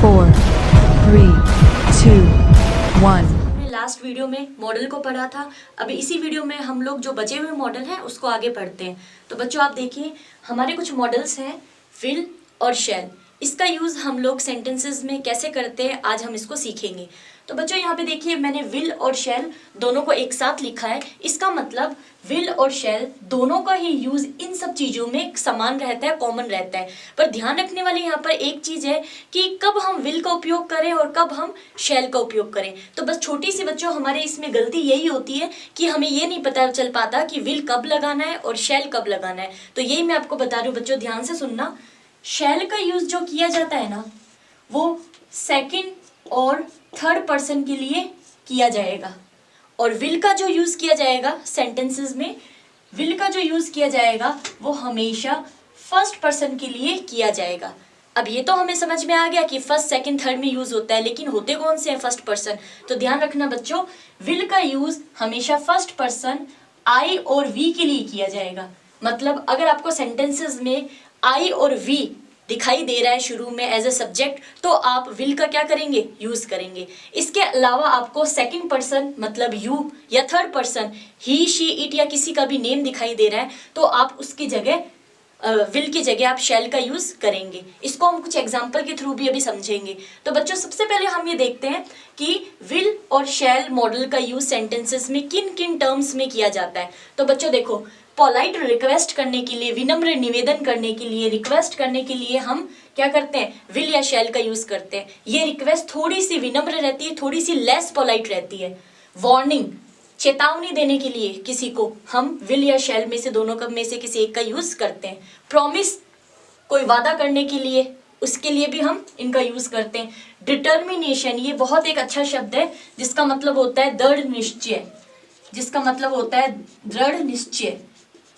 4, 3, 2, 1. Last video में model को पढ़ा था। अभी इसी वीडियो में हम लोग जो बचे हुए मॉडल हैं उसको आगे पढ़ते हैं। तो बच्चों आप देखिए, हमारे कुछ मॉडल्स हैं विल और शैल। इसका यूज़ हम लोग सेंटेंसेस में कैसे करते हैं आज हम इसको सीखेंगे। तो बच्चों यहाँ पे देखिए, मैंने विल और शैल दोनों को एक साथ लिखा है। इसका मतलब विल और शैल दोनों का ही यूज इन सब चीजों में समान रहता है, कॉमन रहता है। पर ध्यान रखने वाली यहाँ पर एक चीज है कि कब हम विल का उपयोग करें और कब हम शैल का उपयोग करें। तो बस छोटी सी बच्चों हमारे इसमें गलती यही होती है कि हमें ये नहीं पता चल पाता कि विल कब लगाना है और शैल कब लगाना है। तो यही मैं आपको बता रही हूँ बच्चों, ध्यान से सुनना। शैल का यूज जो किया जाता है ना, वो सेकेंड और थर्ड पर्सन के लिए किया जाएगा, और विल का जो यूज किया जाएगा सेंटेंसेस में, विल का जो यूज किया जाएगा वो हमेशा फर्स्ट पर्सन के लिए किया जाएगा। अब ये तो हमें समझ में आ गया कि फर्स्ट सेकंड थर्ड में यूज होता है, लेकिन होते कौन से हैं फर्स्ट पर्सन। तो ध्यान रखना बच्चों, विल का यूज हमेशा फर्स्ट पर्सन आई और वी के लिए किया जाएगा। मतलब अगर आपको सेंटेंसेस में आई और वी दिखाई दे रहा है शुरू में एज ए सब्जेक्ट, तो आप विल का क्या करेंगे, यूज करेंगे। इसके अलावा आपको सेकंड पर्सन मतलब यू या third person he she it या किसी का भी नेम दिखाई दे रहा है, तो आप उसकी जगह विल की जगह आप शैल का यूज करेंगे। इसको हम कुछ एग्जाम्पल के थ्रू भी अभी समझेंगे। तो बच्चों सबसे पहले हम ये देखते हैं कि विल और शैल मॉडल का यूज सेंटेंसेस में किन किन टर्म्स में किया जाता है। तो बच्चों देखो, पोलाइट रिक्वेस्ट करने के लिए, विनम्र निवेदन करने के लिए, रिक्वेस्ट करने के लिए हम क्या करते हैं, विल या शैल का यूज करते हैं। ये रिक्वेस्ट थोड़ी सी विनम्र रहती है, थोड़ी सी लेस पोलाइट रहती है। वार्निंग, चेतावनी देने के लिए किसी को हम विल या शैल में से दोनों में से किसी एक का यूज करते हैं। प्रॉमिस, कोई वादा करने के लिए, उसके लिए भी हम इनका यूज करते हैं। डिटर्मिनेशन, ये बहुत एक अच्छा शब्द है जिसका मतलब होता है दृढ़ निश्चय, जिसका मतलब होता है दृढ़ निश्चय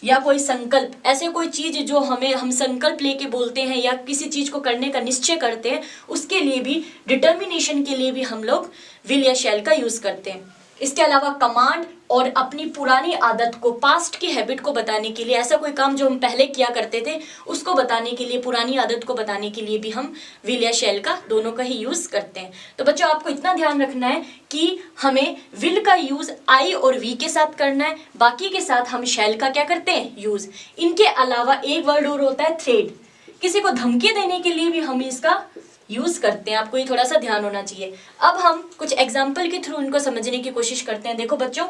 या कोई संकल्प। ऐसे कोई चीज जो हम संकल्प लेके बोलते हैं या किसी चीज को करने का निश्चय करते हैं, उसके लिए भी, डिटर्मिनेशन के लिए भी हम लोग विल या शैल का यूज करते हैं। इसके अलावा कमांड और अपनी पुरानी आदत को, पास्ट की हैबिट को बताने के लिए, ऐसा कोई काम जो हम पहले किया करते थे उसको बताने के लिए, पुरानी आदत को बताने के लिए भी हम विल या शैल का दोनों का ही यूज करते हैं। तो बच्चों आपको इतना ध्यान रखना है कि हमें विल का यूज आई और वी के साथ करना है, बाकी के साथ हम शैल का क्या करते हैं, यूज। इनके अलावा एक वर्ड और होता है थ्रेड, किसी को धमकी देने के लिए भी हम इसका यूज करते हैं। आपको ये थोड़ा सा ध्यान होना चाहिए। अब हम कुछ एग्जाम्पल के थ्रू इनको समझने की कोशिश करते हैं। देखो बच्चों,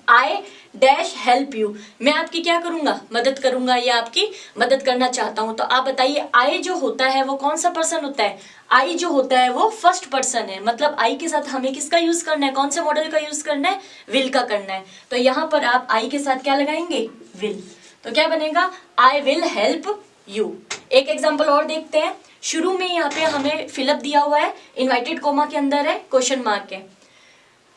आई डैश हेल्प यू, मैं आपकी क्या करूंगा, मदद करूंगा या आपकी मदद करना चाहता हूं। तो आप बताइए, आई जो होता है वो कौन सा पर्सन होता है, आई जो होता है वो फर्स्ट पर्सन है। मतलब आई के साथ हमें किसका यूज करना है, कौन से मॉडल का यूज करना है, विल का करना है। तो यहाँ पर आप आई के साथ क्या लगाएंगे, विल। तो क्या बनेगा, आई विल हेल्प यू। एक एग्जाम्पल और देखते हैं। शुरू में यहाँ पे हमें फिलअप दिया हुआ है, इन्वर्टेड कोमा के अंदर है, क्वेश्चन मार्क है।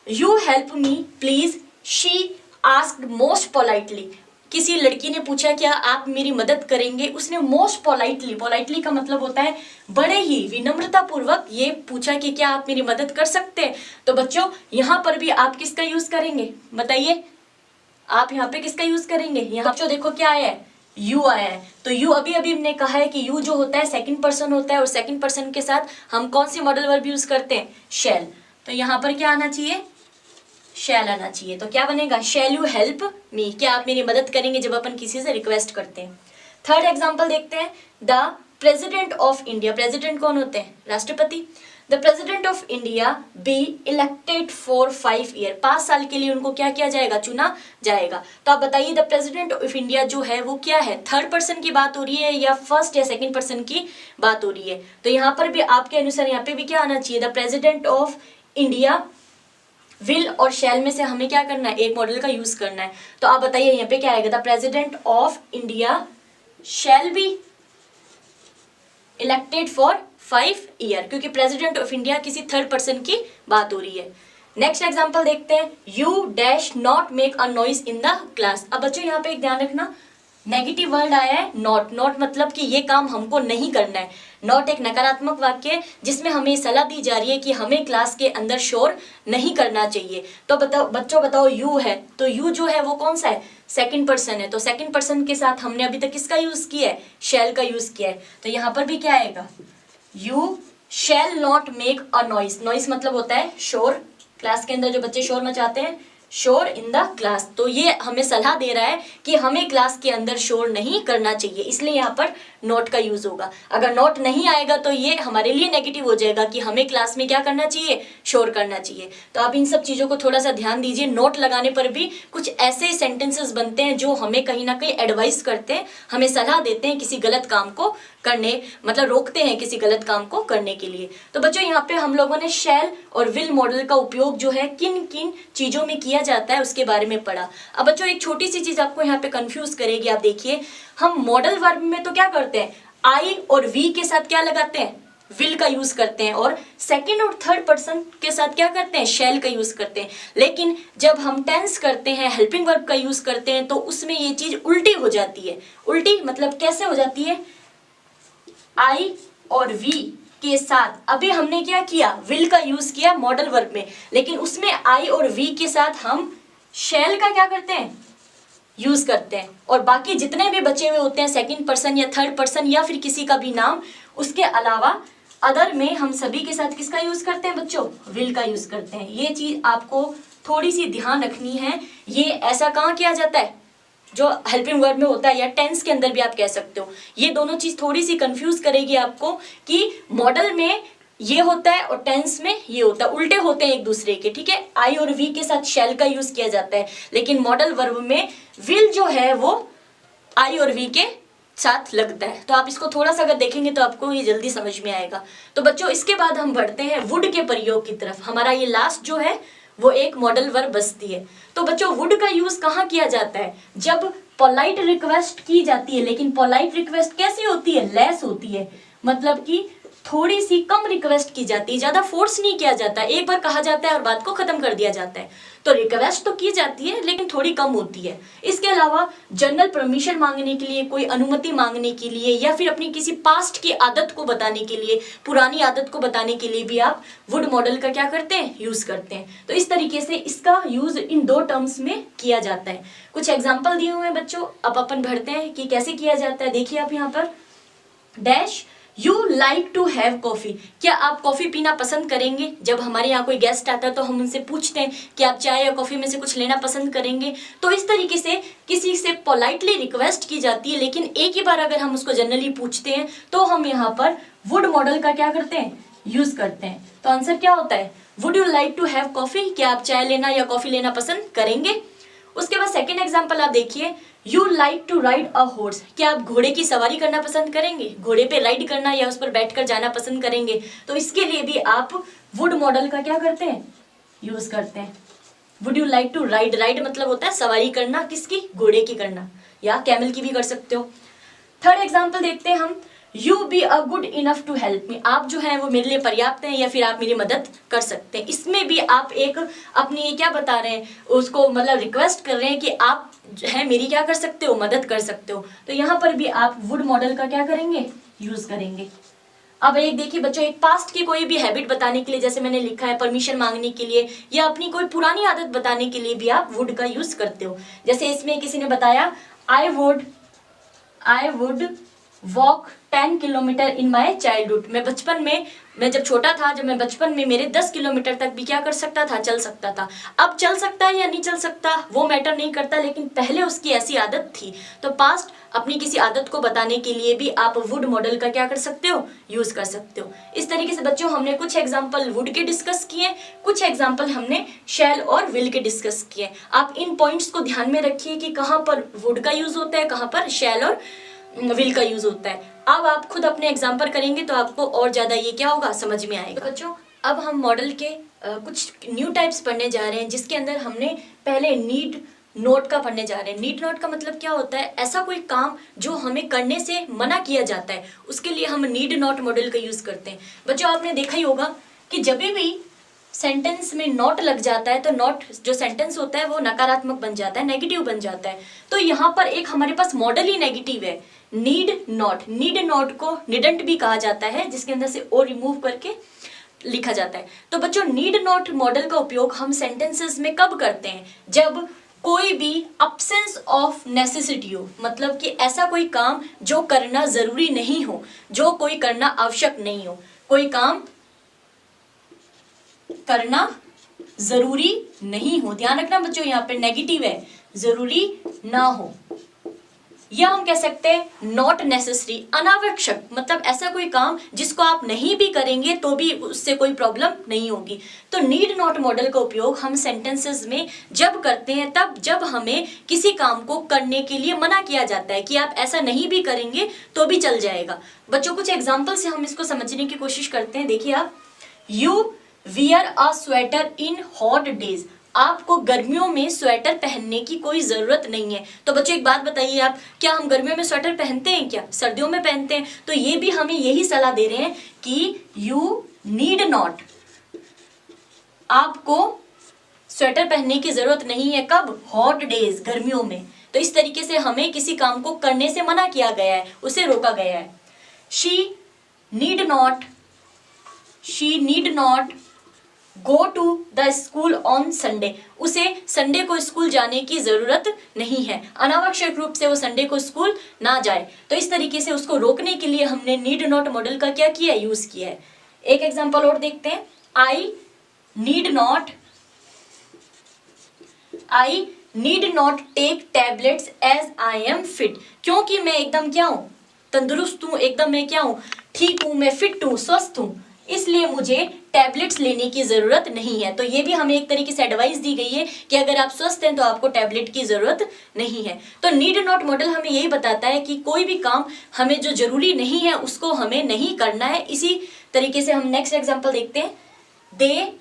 You help me please, she asked most politely, किसी लड़की ने पूछा क्या आप मेरी मदद करेंगे, उसने मोस्ट पोलाइटली, पोलाइटली का मतलब होता है बड़े ही विनम्रता पूर्वक ये पूछा कि क्या आप मेरी मदद कर सकते हैं। तो बच्चों यहाँ पर भी आप किसका यूज करेंगे, बताइए आप यहाँ पे किसका यूज करेंगे। यहाँ जो देखो क्या आया है, यू आया है। तो यू अभी हमने कहा है कि यू जो होता है सेकंड पर्सन होता है, और सेकंड पर्सन के साथ हम कौन सी मॉडल वर्ब यूज करते हैं, शैल। तो यहाँ पर क्या आना चाहिए, शैल आना चाहिए। तो क्या बनेगा, शैल यू हेल्प मी, क्या आप मेरी मदद करेंगे जब अपन किसी से रिक्वेस्ट करते हैं। थर्ड एग्जाम्पल देखते हैं, the president of India, president कौन होते हैं, राष्ट्रपति। The president of India be elected for 5 year, 5 साल के लिए उनको क्या किया जाएगा, चुना जाएगा। तो आप बताइए, द प्रेसिडेंट ऑफ इंडिया जो है वो क्या है, थर्ड पर्सन की बात हो रही है या फर्स्ट या सेकंड पर्सन की बात हो रही है। तो यहाँ पर भी आपके अनुसार यहाँ पे भी क्या आना चाहिए, the president of India. Will और शैल में से हमें क्या करना है, एक मॉडल का यूज करना है। तो आप बताइए यहाँ पे क्या आएगा, the president of India shall be elected for 5 year, क्योंकि प्रेसिडेंट ऑफ इंडिया किसी थर्ड पर्सन की बात हो रही है। नेक्स्ट एग्जांपल देखते हैं, you dash not make a noise in the class. अब बच्चों यहाँ पे एक ध्यान रखना, नेगेटिव वर्ड आया है नॉट, नॉट मतलब कि ये काम हमको नहीं करना है। नॉट एक नकारात्मक वाक्य है जिसमें हमें सलाह दी जा रही है कि हमें क्लास के अंदर शोर नहीं करना चाहिए। तो बताओ बच्चों, बताओ यू है, तो यू जो है वो कौन सा है, सेकंड पर्सन है। तो सेकंड पर्सन के साथ हमने अभी तक किसका यूज किया है, शैल का यूज किया है। तो यहाँ पर भी क्या आएगा, you shall not make a noise. Noise मतलब होता है शोर, क्लास के अंदर जो बच्चे शोर मचाते हैं, शोर इन द क्लास। तो ये हमें सलाह दे रहा है कि हमें क्लास के अंदर शोर नहीं करना चाहिए, इसलिए यहाँ पर नॉट का यूज होगा। अगर नॉट नहीं आएगा तो ये हमारे लिए नेगेटिव हो जाएगा कि हमें क्लास में क्या करना चाहिए, शोर करना चाहिए। तो आप इन सब चीज़ों को थोड़ा सा ध्यान दीजिए। नोट लगाने पर भी कुछ ऐसे सेंटेंसेस बनते हैं जो हमें कहीं ना कहीं एडवाइस करते हैं, हमें सलाह देते हैं किसी गलत काम को करने, मतलब रोकते हैं किसी गलत काम को करने के लिए। तो बच्चों यहाँ पे हम लोगों ने शैल और विल मॉडल का उपयोग जो है किन किन चीज़ों में किया जाता है उसके बारे में पढ़ा। अब बच्चों एक छोटी सी चीज़ आपको यहाँ पे कंफ्यूज करेगी। आप देखिए, हम मॉडल वर्ब में तो क्या करते हैं, आई और वी के साथ क्या लगाते हैं, विल का यूज करते हैं, और सेकंड और थर्ड पर्सन के साथ क्या करते हैं, शैल का यूज करते हैं। लेकिन जब हम टेंस करते हैं, हेल्पिंग वर्ब का यूज करते हैं, तो उसमें ये चीज उल्टी हो जाती है। उल्टी मतलब कैसे हो जाती है, आई और वी के साथ अभी हमने क्या किया, विल का यूज किया मॉडल वर्ब में, लेकिन उसमें आई और वी के साथ हम शैल का क्या करते हैं, यूज करते हैं। और बाकी जितने भी बचे हुए होते हैं सेकंड पर्सन या थर्ड पर्सन या फिर किसी का भी नाम, उसके अलावा अदर में हम सभी के साथ किसका यूज करते हैं बच्चों, विल का यूज करते हैं। ये चीज आपको थोड़ी सी ध्यान रखनी है। ये ऐसा कहाँ किया जाता है, जो हेल्पिंग वर्ब में होता है या टेंस के अंदर भी आप कह सकते हो। ये दोनों चीज थोड़ी सी कंफ्यूज करेगी आपको कि मॉडल में ये होता है और टेंस में ये होता है, उल्टे होते हैं एक दूसरे के, ठीक है। आई और वी के साथ शैल का यूज किया जाता है, लेकिन मॉडल वर्ब में विल जो है वो आई और वी के साथ लगता है। तो आप इसको थोड़ा सा अगर देखेंगे तो आपको ये जल्दी समझ में आएगा। तो बच्चों इसके बाद हम बढ़ते हैं वुड के प्रयोग की तरफ। हमारा ये लास्ट जो है वो एक मॉडल वर्ब बचती है। तो बच्चों वुड का यूज कहाँ किया जाता है, जब पोलाइट रिक्वेस्ट की जाती है। लेकिन पोलाइट रिक्वेस्ट कैसी होती है, लेस होती है, मतलब कि थोड़ी सी कम रिक्वेस्ट की जाती है, ज्यादा फोर्स नहीं किया जाता, एक बार कहा जाता है और बात को खत्म कर दिया जाता है। तो रिक्वेस्ट तो की जाती है लेकिन थोड़ी कम होती है। इसके अलावा जनरल परमिशन मांगने के लिए, कोई अनुमति मांगने के लिए, या फिर अपनी किसी पास्ट की आदत को बताने के लिए, पुरानी आदत को बताने के लिए भी आप वुड मॉडल का क्या करते हैं, यूज करते हैं। तो इस तरीके से इसका यूज इन दो टर्म्स में किया जाता है। कुछ एग्जाम्पल दिए हुए हैं बच्चों, अब अपन बढ़ते हैं कि कैसे किया जाता है। देखिए आप यहाँ पर dash you like to have coffee, क्या आप कॉफी पीना पसंद करेंगे। जब हमारे यहाँ कोई गेस्ट आता है तो हम उनसे पूछते हैं कि आप चाय या कॉफी में से कुछ लेना पसंद करेंगे। तो इस तरीके से किसी से पोलाइटली रिक्वेस्ट की जाती है, लेकिन एक ही बार अगर हम उसको जनरली पूछते हैं तो हम यहाँ पर वुड मॉडल का क्या करते हैं, यूज करते हैं। तो आंसर क्या होता है, would you like to have coffee, क्या आप चाय लेना या कॉफी लेना पसंद करेंगे। उसके बाद सेकेंड एग्जाम्पल आप देखिए, you like to ride a horse, क्या आप घोड़े की सवारी करना पसंद करेंगे, घोड़े पे राइड करना या उस पर बैठकर जाना पसंद करेंगे। तो इसके लिए भी आप वुड मॉडल का क्या करते हैं, यूज करते हैं। Would you like to ride, ride मतलब होता है सवारी करना, किसकी, घोड़े की करना, या कैमल की भी कर सकते हो। थर्ड एग्जाम्पल देखते हैं हम, you be a good enough to help me, आप जो है वो मेरे लिए पर्याप्त हैं या फिर आप मेरी मदद कर सकते हैं। इसमें भी आप एक अपनी क्या बता रहे हैं, उसको मतलब रिक्वेस्ट कर रहे हैं कि आप जो है मेरी क्या कर सकते हो, मदद कर सकते हो। तो यहाँ पर भी आप वुड मॉडल का क्या करेंगे, यूज करेंगे। अब एक देखिए बच्चों, एक पास्ट की कोई भी हैबिट बताने के लिए, जैसे मैंने लिखा है परमिशन मांगने के लिए, या अपनी कोई पुरानी आदत बताने के लिए भी आप वुड का यूज करते हो। जैसे इसमें किसी ने बताया, I would walk 10 kilometre in my childhood, मैं बचपन में, मैं जब छोटा था, जब मैं बचपन में मेरे 10 किलोमीटर तक भी क्या कर सकता था, चल सकता था। अब चल सकता है या नहीं चल सकता वो मैटर नहीं करता, लेकिन पहले उसकी ऐसी आदत थी। तो पास्ट अपनी किसी आदत को बताने के लिए भी आप वुड मॉडल का क्या कर सकते हो, यूज कर सकते हो। इस तरीके से बच्चों हमने कुछ एग्जाम्पल वुड के डिस्कस किए, कुछ एग्जाम्पल हमने शैल और विल के डिस्कस किए। आप इन पॉइंट्स को ध्यान में रखिए कि कहाँ पर वुड का यूज होता है, कहाँ पर शैल और विल का यूज होता है। अब आप खुद अपने एग्जाम्पल करेंगे तो आपको और ज्यादा ये क्या होगा, समझ में आएगा। बच्चों अब हम मॉडल के कुछ न्यू टाइप्स पढ़ने जा रहे हैं, जिसके अंदर हमने पहले नीड नोट का पढ़ने जा रहे हैं। नीड नोट का मतलब क्या होता है, ऐसा कोई काम जो हमें करने से मना किया जाता है, उसके लिए हम नीड नोट मॉडल का यूज करते हैं। बच्चों आपने देखा ही होगा कि जब भी सेंटेंस में नॉट लग जाता है तो नॉट जो सेंटेंस होता है वो नकारात्मक बन जाता है, नेगेटिव बन जाता है। तो यहाँ पर एक हमारे पास मॉडल ही नेगेटिव है, नीड नॉट। नीड नॉट को निडंट भी कहा जाता है, जिसके अंदर से ओ रिमूव करके लिखा जाता है। तो बच्चों नीड नॉट मॉडल का उपयोग हम सेंटेंसेस में कब करते हैं, जब कोई भी अब्सेंस ऑफ नेसेसिटी हो, मतलब कि ऐसा कोई काम जो करना जरूरी नहीं हो, जो कोई करना आवश्यक नहीं हो। कोई काम करना जरूरी नहीं हो। ध्यान रखना बच्चों, यहाँ पे नेगेटिव है, जरूरी ना हो। या हम कह सकते हैं नॉट नेसेसरी, अनावश्यक, मतलब ऐसा कोई काम जिसको आप नहीं भी करेंगे तो भी उससे कोई प्रॉब्लम नहीं होगी। तो नीड नॉट मॉडल का उपयोग हम सेंटेंसेस में जब करते हैं तब जब हमें किसी काम को करने के लिए मना किया जाता है कि आप ऐसा नहीं भी करेंगे तो भी चल जाएगा। बच्चों कुछ एग्जाम्पल से हम इसको समझने की कोशिश करते हैं। देखिए आप, you wear a sweater in hot days, आपको गर्मियों में स्वेटर पहनने की कोई जरूरत नहीं है। तो बच्चों एक बात बताइए आप, क्या हम गर्मियों में स्वेटर पहनते हैं? क्या सर्दियों में पहनते हैं? तो ये भी हमें यही सलाह दे रहे हैं कि यू नीड नॉट, आपको स्वेटर पहनने की जरूरत नहीं है। कब? हॉट डेज, गर्मियों में। तो इस तरीके से हमें किसी काम को करने से मना किया गया है, उसे रोका गया है। She need not go to the school on Sunday, उसे संडे को स्कूल जाने की जरूरत नहीं है, अनावश्यक रूप से वो संडे को स्कूल ना जाए। तो इस तरीके से उसको रोकने के लिए हमने नीड नॉट मॉडल का क्या किया है? यूज किया है। एक एग्जांपल और देखते हैं। I need not take tablets as I am fit, क्योंकि मैं एकदम क्या हूं? तंदुरुस्त हूं, एकदम मैं क्या हूं? ठीक हूं, मैं फिट हूं, स्वस्थ हूं, इसलिए मुझे टैबलेट्स लेने की जरूरत नहीं है। तो ये भी हमें एक तरीके से एडवाइस दी गई है कि अगर आप स्वस्थ हैं तो आपको टैबलेट की जरूरत नहीं है। तो नीड नॉट मॉडल हमें यही बताता है कि कोई भी काम हमें जो जरूरी नहीं है उसको हमें नहीं करना है। इसी तरीके से हम नेक्स्ट एग्जांपल देखते हैं। They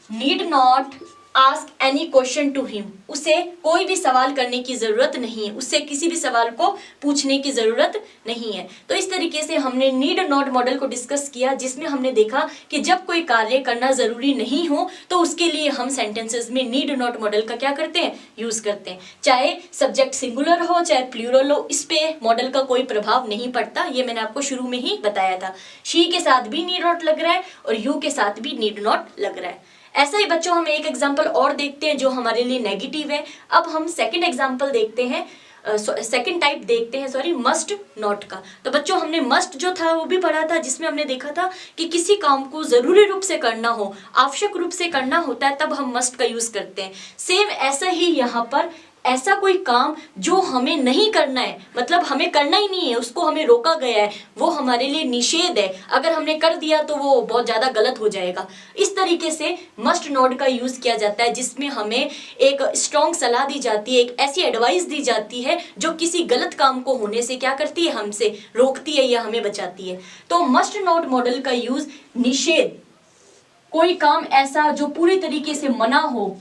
need not ask any question to him, उसे कोई भी सवाल करने की जरूरत नहीं है, उससे किसी भी सवाल को पूछने की जरूरत नहीं है। तो इस तरीके से हमने नीड नॉट मॉडल को डिस्कस किया, जिसमें हमने देखा कि जब कोई कार्य करना जरूरी नहीं हो तो उसके लिए हम सेंटेंसेस में नीड नॉट मॉडल का क्या करते हैं? यूज करते हैं। चाहे सब्जेक्ट सिंगुलर हो चाहे प्लूरल हो, इस पे मॉडल का कोई प्रभाव नहीं पड़ता। ये मैंने आपको शुरू में ही बताया था। शी के साथ भी नीड नॉट लग रहा है और यू के साथ भी नीड नॉट लग रहा है। ऐसा ही बच्चों हम एक एग्जाम्पल और देखते हैं जो हमारे लिए नेगेटिव है। अब हम सेकंड एग्जाम्पल देखते हैं, सेकंड टाइप देखते हैं मस्ट नॉट का। तो बच्चों हमने मस्ट जो था वो भी पढ़ा था, जिसमें हमने देखा था कि किसी काम को जरूरी रूप से करना हो, आवश्यक रूप से करना होता है, तब हम मस्ट का यूज करते हैं। सेम ऐसा ही यहाँ पर, ऐसा कोई काम जो हमें नहीं करना है, मतलब हमें करना ही नहीं है, उसको हमें रोका गया है, वो हमारे लिए निषेध है। अगर हमने कर दिया तो वो बहुत ज्यादा गलत हो जाएगा। इस तरीके से मस्ट नॉट का यूज किया जाता है, जिसमें हमें एक स्ट्रॉन्ग सलाह दी जाती है, एक ऐसी एडवाइस दी जाती है जो किसी गलत काम को होने से क्या करती है? हमसे रोकती है या हमें बचाती है। तो मस्ट नॉट मॉडल का यूज निषेध, कोई काम ऐसा जो पूरी तरीके से मना हो,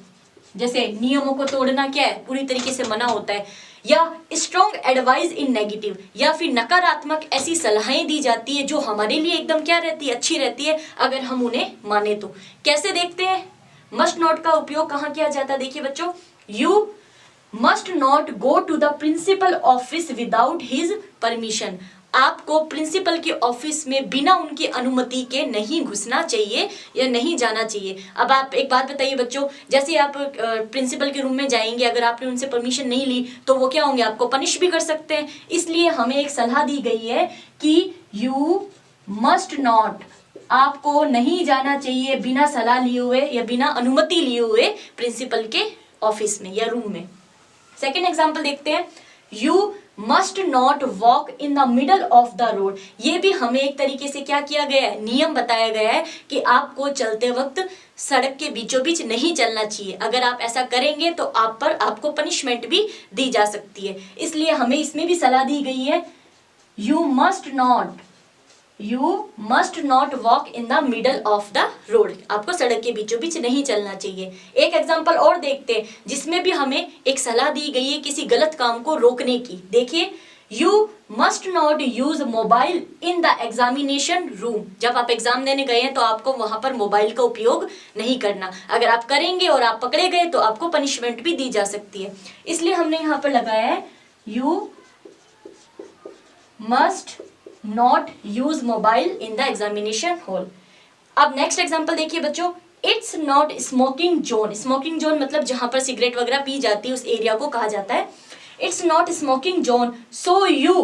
जैसे नियमों को तोड़ना क्या है? पूरी तरीके से मना होता है। या स्ट्रॉन्ग एडवाइस इन नेगेटिव, या फिर नकारात्मक ऐसी सलाहें दी जाती है जो हमारे लिए एकदम क्या रहती है? अच्छी रहती है, अगर हम उन्हें माने तो। कैसे देखते हैं मस्ट नॉट का उपयोग कहाँ किया जाता है? देखिए बच्चों, you must not go to the principal office without his permission, आपको प्रिंसिपल के ऑफिस में बिना उनकी अनुमति के नहीं घुसना चाहिए या नहीं जाना चाहिए। अब आप एक बात बताइए बच्चों, जैसे आप प्रिंसिपल के रूम में जाएंगे, अगर आपने उनसे परमिशन नहीं ली तो वो क्या होंगे? आपको पनिश भी कर सकते हैं। इसलिए हमें एक सलाह दी गई है कि यू मस्ट नॉट, आपको नहीं जाना चाहिए बिना सलाह लिए हुए या बिना अनुमति लिए हुए प्रिंसिपल के ऑफिस में या रूम में। सेकेंड एग्जाम्पल देखते हैं। You must not walk in the middle of the road, ये भी हमें एक तरीके से क्या किया गया है? नियम बताया गया है कि आपको चलते वक्त सड़क के बीचों बीच नहीं चलना चाहिए। अगर आप ऐसा करेंगे तो आपको पनिशमेंट भी दी जा सकती है। इसलिए हमें इसमें भी सलाह दी गई है, you must not walk in the middle of the road, आपको सड़क के बीचों बीच नहीं चलना चाहिए। एक एग्जाम्पल और देखते हैं जिसमें भी हमें एक सलाह दी गई है किसी गलत काम को रोकने की। देखिए, you must not use mobile in the examination room, जब आप एग्जाम देने गए हैं तो आपको वहां पर मोबाइल का उपयोग नहीं करना। अगर आप करेंगे और आप पकड़े गए तो आपको पनिशमेंट भी दी जा सकती है। इसलिए हमने यहाँ पर लगाया है, you must not use mobile in the examination hall. अब नेक्स्ट एग्जाम्पल देखिए बच्चों, it's not smoking zone, smoking zone मतलब जहां पर सिगरेट वगैरह पी जाती है उस एरिया को कहा जाता है। It's not smoking zone so you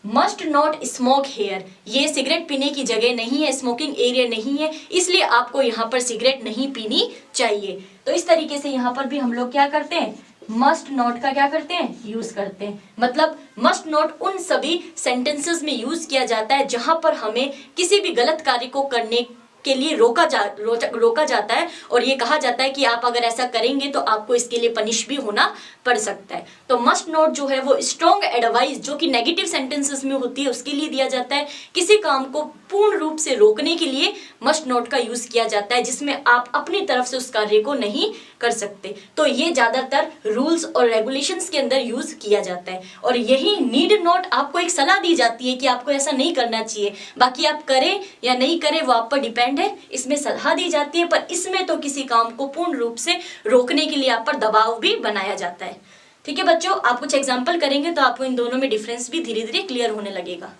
must not smoke here, ये सिगरेट पीने की जगह नहीं है, स्मोकिंग एरिया नहीं है, इसलिए आपको यहाँ पर सिगरेट नहीं पीनी चाहिए। तो इस तरीके से यहाँ पर भी हम लोग क्या करते हैं, मस्ट नॉट का क्या करते हैं, यूज करते हैं। मतलब मस्ट नॉट उन सभी सेंटेंसेस में यूज किया जाता है जहां पर हमें किसी भी गलत कार्य को करने के लिए रोका जाता है और ये कहा जाता है कि आप अगर ऐसा करेंगे तो आपको इसके लिए पनिश भी होना पड़ सकता है। तो मस्ट नॉट जो है वो स्ट्रॉन्ग एडवाइस जो कि नेगेटिव सेंटेंसेस में होती है उसके लिए दिया जाता है। किसी काम को पूर्ण रूप से रोकने के लिए मस्ट नॉट का यूज किया जाता है जिसमें आप अपनी तरफ से उस कार्य को नहीं कर सकते। तो ये ज्यादातर रूल्स और रेगुलेशंस के अंदर यूज किया जाता है और यही नीड नॉट आपको एक सलाह दी जाती है कि आपको ऐसा नहीं करना चाहिए। बाकी आप करें या नहीं करें वो आप पर डिपेंड है, इसमें सलाह दी जाती है, पर इसमें तो किसी काम को पूर्ण रूप से रोकने के लिए आप पर दबाव भी बनाया जाता है। ठीक है बच्चों, आप कुछ एग्जाम्पल करेंगे तो आपको इन दोनों में डिफरेंस भी धीरे धीरे क्लियर होने लगेगा।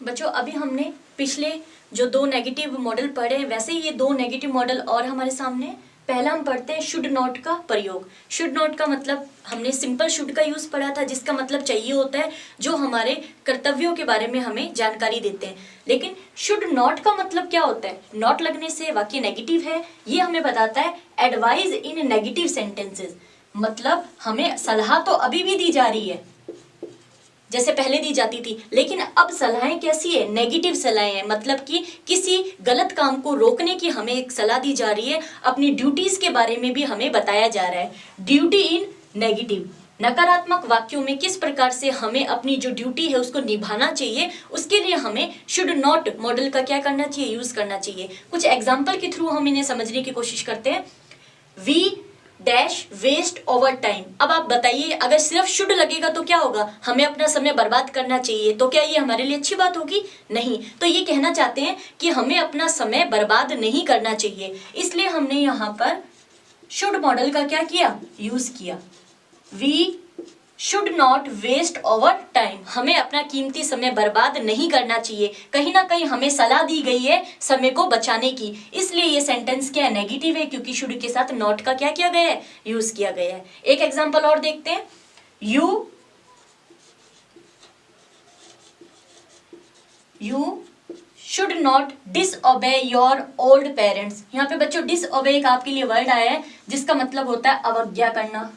बच्चों अभी हमने पिछले जो 2 नेगेटिव मॉडल पढ़े वैसे ही ये 2 नेगेटिव मॉडल और हमारे सामने। पहला हम पढ़ते हैं शुड नॉट का प्रयोग। शुड नॉट का मतलब हमने सिंपल शुड का यूज पढ़ा था जिसका मतलब चाहिए होता है जो हमारे कर्तव्यों के बारे में हमें जानकारी देते हैं। लेकिन शुड नॉट का मतलब क्या होता है, नॉट लगने से वाक्य नेगेटिव है, ये हमें बताता है एडवाइज इन नेगेटिव सेंटेंसेस। मतलब हमें सलाह तो अभी भी दी जा रही है जैसे पहले दी जाती थी, लेकिन अब सलाहें कैसी है, नेगेटिव सलाहें हैं। मतलब कि किसी गलत काम को रोकने की हमें एक सलाह दी जा रही है, अपनी ड्यूटीज के बारे में भी हमें बताया जा रहा है। ड्यूटी इन नेगेटिव, नकारात्मक वाक्यों में किस प्रकार से हमें अपनी जो ड्यूटी है उसको निभाना चाहिए, उसके लिए हमें शुड नॉट मॉडल का क्या करना चाहिए, यूज करना चाहिए। कुछ एग्जाम्पल के थ्रू हम इन्हें समझने की कोशिश करते हैं। We dash waste over time. अब आप बताइए अगर सिर्फ शुड लगेगा तो क्या होगा, हमें अपना समय बर्बाद करना चाहिए, तो क्या ये हमारे लिए अच्छी बात होगी, नहीं। तो ये कहना चाहते हैं कि हमें अपना समय बर्बाद नहीं करना चाहिए, इसलिए हमने यहाँ पर शुड मॉडल का क्या किया, यूज किया। We should not waste over time, हमें अपना कीमती समय बर्बाद नहीं करना चाहिए। कहीं ना कहीं हमें सलाह दी गई है समय को बचाने की, इसलिए ये सेंटेंस क्या है, नेगेटिव है, क्योंकि शुड के साथ नॉट का क्या किया गया है, यूज किया गया है। एक एग्जांपल और देखते हैं। You should not disobey your old parents. यहाँ पे बच्चों डिसओबे एक आपके लिए वर्ड आया है जिसका मतलब होता है अवज्ञा करना।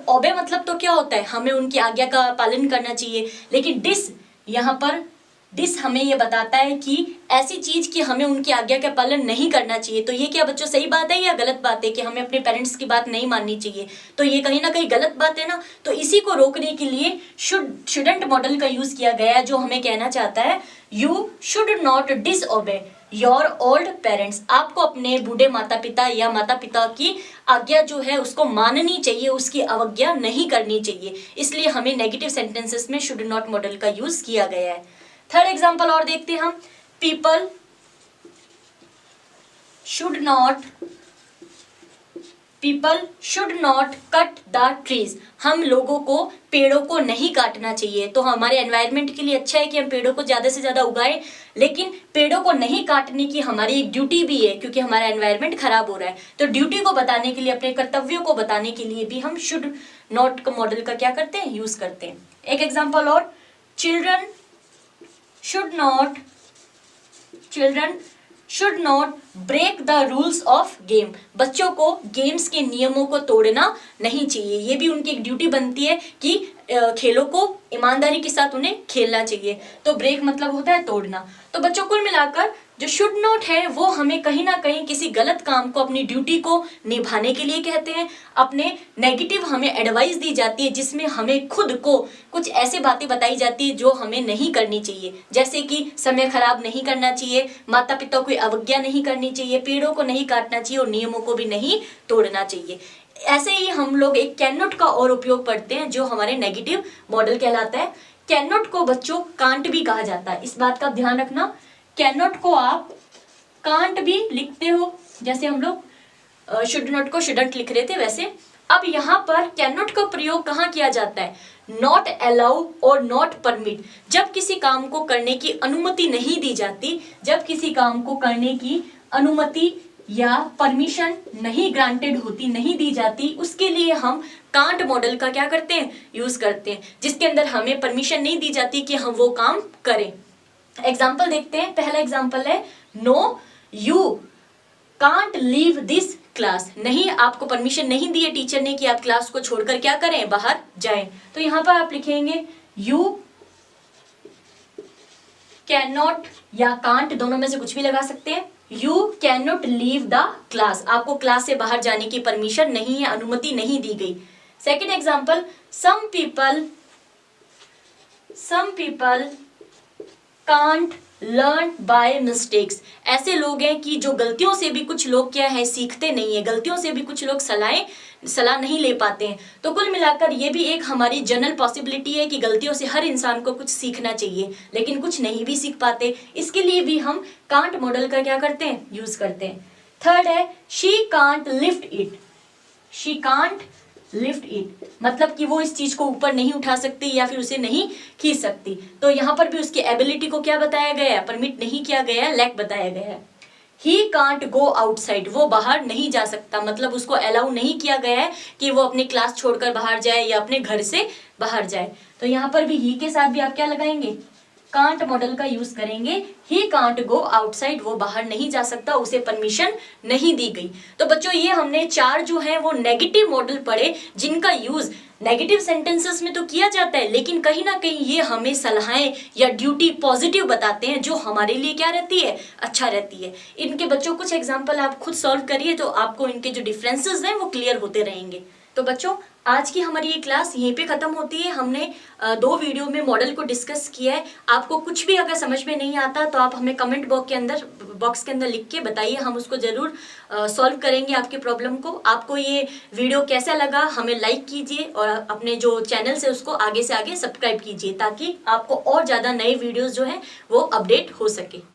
ओबे मतलब तो क्या होता है, हमें उनकी आज्ञा का पालन करना चाहिए, लेकिन डिस यहाँ पर डिस हमें ये बताता है कि ऐसी चीज कि हमें उनकी आज्ञा का पालन नहीं करना चाहिए। तो ये क्या बच्चों सही बात है या गलत बात है कि हमें अपने पेरेंट्स की बात नहीं माननी चाहिए, तो ये कहीं ना कहीं गलत बात है ना। तो इसी को रोकने के लिए शुडंट मॉडल का यूज किया गया है जो हमें कहना चाहता है you should not disobey your old parents. आपको अपने बूढ़े माता पिता या माता पिता की आज्ञा जो है उसको माननी चाहिए, उसकी अवज्ञा नहीं करनी चाहिए, इसलिए हमें नेगेटिव सेंटेंसेस में शुड नॉट मॉडल का यूज किया गया है। थर्ड एग्जांपल और देखते हैं हम। People should not cut the trees. हम लोगों को पेड़ों को नहीं काटना चाहिए। तो हमारे एनवायरनमेंट के लिए अच्छा है कि हम पेड़ों को ज्यादा से ज्यादा उगाएं, लेकिन पेड़ों को नहीं काटने की हमारी एक ड्यूटी भी है क्योंकि हमारा एनवायरनमेंट खराब हो रहा है। तो ड्यूटी को बताने के लिए, अपने कर्तव्यों को बताने के लिए भी हम शुड नॉट का मॉडल का क्या करते हैं, यूज करते हैं। एक एग्जाम्पल और। Children should not break the rules of game. बच्चों को गेम्स के नियमों को तोड़ना नहीं चाहिए, ये भी उनकी एक ड्यूटी बनती है कि खेलों को ईमानदारी के साथ उन्हें खेलना चाहिए। तो ब्रेक मतलब होता है तोड़ना। तो बच्चों कुल मिलाकर जो शुड नॉट है वो हमें कहीं ना कहीं किसी गलत काम को, अपनी ड्यूटी को निभाने के लिए कहते हैं। अपने नेगेटिव हमें एडवाइस दी जाती है जिसमें हमें खुद को कुछ ऐसी बातें बताई जाती है जो हमें नहीं करनी चाहिए, जैसे कि समय खराब नहीं करना चाहिए, माता पिता को अवज्ञा नहीं करनी चाहिए, पेड़ों को नहीं काटना चाहिए और नियमों को भी नहीं तोड़ना चाहिए। ऐसे ही हम लोग एक कैन नॉट का और उपयोग पढ़ते हैं जो हमारे नेगेटिव मॉडल कहलाता है। कैन नॉट को बच्चों कांट भी कहा जाता है, इस बात का ध्यान रखना। कैन नॉट को आप कांट भी लिखते हो, जैसे हम लोग शुड नॉट को शुडंट लिख रहे थे वैसे। अब यहाँ पर कैन नॉट का प्रयोग कहाँ किया जाता है, नॉट अलाउ और नॉट परमिट। जब किसी काम को करने की अनुमति नहीं दी जाती, जब किसी काम को करने की अनुमति या परमिशन नहीं ग्रांटेड होती, नहीं दी जाती, उसके लिए हम कांट मॉडल का क्या करते हैं, यूज करते हैं, जिसके अंदर हमें परमिशन नहीं दी जाती कि हम वो काम करें। एग्जाम्पल देखते हैं। पहला एग्जाम्पल है no you can't leave this class. नहीं, आपको परमिशन नहीं दी है टीचर ने कि आप क्लास को छोड़कर क्या करें, बाहर जाएं। तो यहां पर आप लिखेंगे यू कैन नॉट या कांट, दोनों में से कुछ भी लगा सकते हैं। You can not leave the class, आपको क्लास से बाहर जाने की परमिशन नहीं है, अनुमति नहीं दी गई। Second example, some people can't learn by mistakes. ऐसे लोग हैं कि जो गलतियों से भी कुछ लोग क्या है, सीखते नहीं है, गलतियों से भी कुछ लोग सलाह नहीं ले पाते हैं। तो कुल मिलाकर ये भी एक हमारी जनरल पॉसिबिलिटी है कि गलतियों से हर इंसान को कुछ सीखना चाहिए, लेकिन कुछ नहीं भी सीख पाते। इसके लिए भी हम कांट मॉडल का क्या करते हैं, यूज करते हैं। थर्ड है she can't lift it. She can't lift it मतलब कि वो इस चीज को ऊपर नहीं उठा सकती या फिर उसे नहीं खींच सकती। तो यहाँ पर भी उसकी एबिलिटी को क्या बताया गया है, परमिट नहीं किया गया है, लैक बताया गया है। ही कांट गो आउटसाइड, वो बाहर नहीं जा सकता, मतलब उसको अलाउ नहीं किया गया है कि वो अपनी क्लास छोड़कर बाहर जाए या अपने घर से बाहर जाए। तो यहाँ पर भी ही के साथ भी आप क्या लगाएंगे, कांट मॉडल का यूज करेंगे। ही कांट गो आउटसाइड, वो बाहर नहीं जा सकता, उसे परमिशन नहीं दी गई। तो बच्चों ये हमने 4 जो है वो नेगेटिव मॉडल पढ़े, जिनका यूज नेगेटिव सेंटेंसेस में तो किया जाता है, लेकिन कहीं ना कहीं ये हमें सलाहें या ड्यूटी पॉजिटिव बताते हैं, जो हमारे लिए क्या रहती है, अच्छा रहती है। इनके बच्चों कुछ एग्जाम्पल आप खुद सॉल्व करिए तो आपको इनके जो डिफरेंसेस हैं वो क्लियर होते रहेंगे। तो बच्चों आज की हमारी ये क्लास यहीं पे खत्म होती है। हमने 2 वीडियो में मॉडल को डिस्कस किया है। आपको कुछ भी अगर समझ में नहीं आता तो आप हमें कमेंट बॉक्स के अंदर लिख के बताइए, हम उसको जरूर सॉल्व करेंगे आपकी प्रॉब्लम को। आपको ये वीडियो कैसा लगा हमें लाइक कीजिए और अपने जो चैनल से उसको आगे से आगे सब्सक्राइब कीजिए, ताकि आपको और ज़्यादा नए वीडियोज़ जो हैं वो अपडेट हो सके।